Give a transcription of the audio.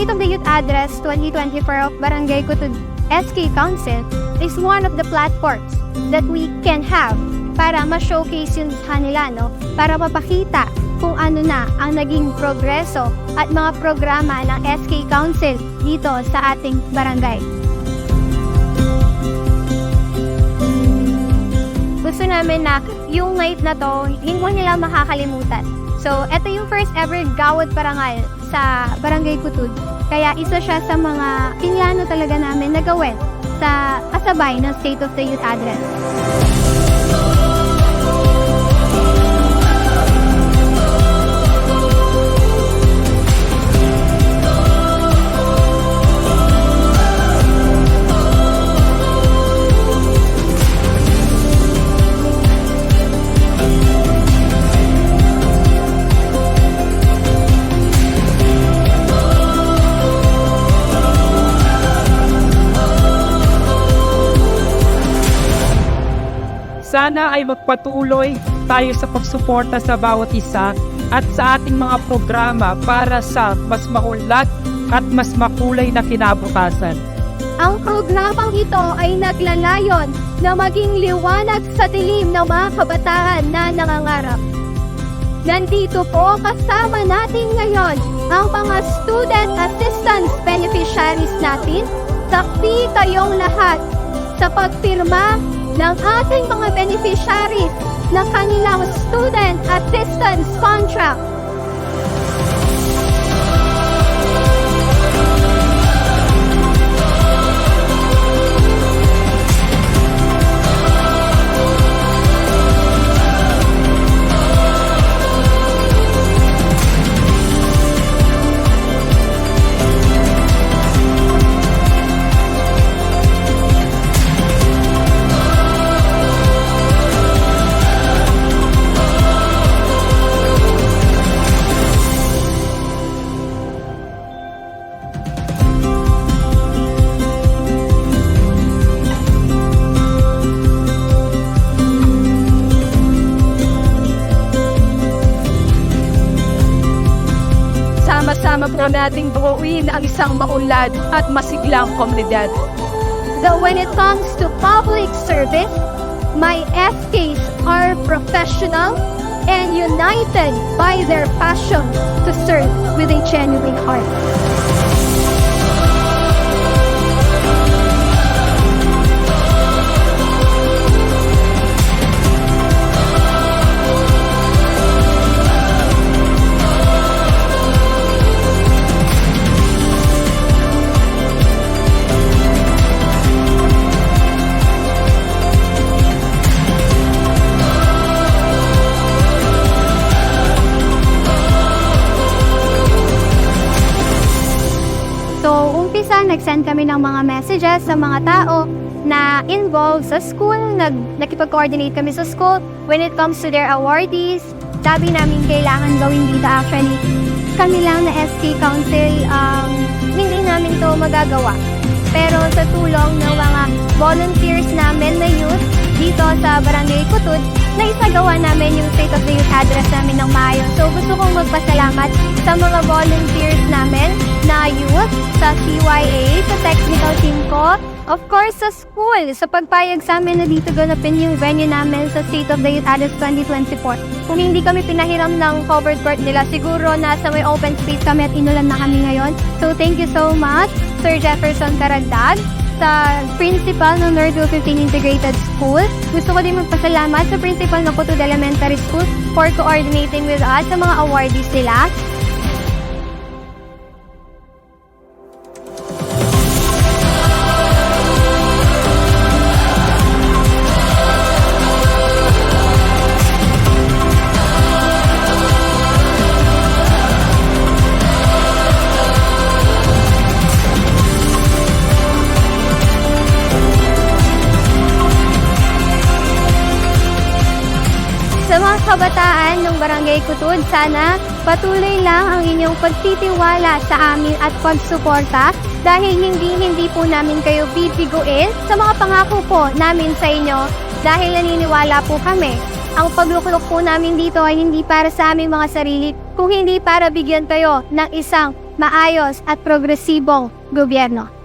State of the Youth Address 2024 of Barangay Kutud SK Council is one of the platforms that we can have para ma-showcase yun kanila, no? Para mapakita kung ano na ang naging progreso at mga programa ng SK Council dito sa ating barangay. Gusto namin na yung night na to, hindi mo nila makakalimutan. So, ito yung first ever Gawad Parangal sa Barangay Kutud. Kaya isa siya sa mga pinlano talaga namin na gawin sa kasabay ng State of the Youth Address. Sana ay magpatuloy tayo sa pagsuporta sa bawat isa at sa ating mga programa para sa mas maunlad at mas makulay na kinabukasan. Ang programang ito ay naglalayon na maging liwanag sa dilim ng mga kabataan na nangangarap. Nandito po kasama natin ngayon ang mga student assistance beneficiaries natin. Saksi kayong lahat sa pagpirma ng ating mga beneficiaries ng kanilang student assistance contract. Sama po nating buuin ang isang maunlad at masiglang komunidad. That when it comes to public service, my SKs are professional and united by their passion to serve with a genuine heart. Nag-send kami ng mga messages sa mga tao na involved sa school, nakipag-coordinate kami sa school when it comes to their awardees. Sabi namin kailangan gawin dito actually. Kami lang na SK Council, hindi namin to magagawa. Pero sa tulong ng mga volunteers namin na youth dito sa Barangay Kutud, na isagawa namin yung State of the Youth Address namin ng maayos. So gusto kong magpasalamat sa mga volunteers namin na youth, sa CYA, sa technical team ko, of course sa school, sa pagpayag sa amin na dito ganapin yung venue namin sa State of the Youth Address 2024. Kung hindi kami pinahiram ng covered court nila, siguro nasa may open space kami at inulan na kami ngayon. So thank you so much, Sir Jefferson Karagdag, sa principal ng Nerdville 15 Integrated School. Gusto ko din magpasalamat sa principal ng Kutud Elementary School for coordinating with us sa mga awardees nila. Sa mga kabataan ng Barangay Kutud, sana patuloy lang ang inyong pagtitiwala sa amin at pagsuporta dahil hindi po namin kayo bibiguin sa mga pangako po namin sa inyo dahil naniniwala po kami. Ang pagluklok po namin dito ay hindi para sa aming mga sarili, kung hindi para bigyan kayo ng isang maayos at progresibong gobyerno.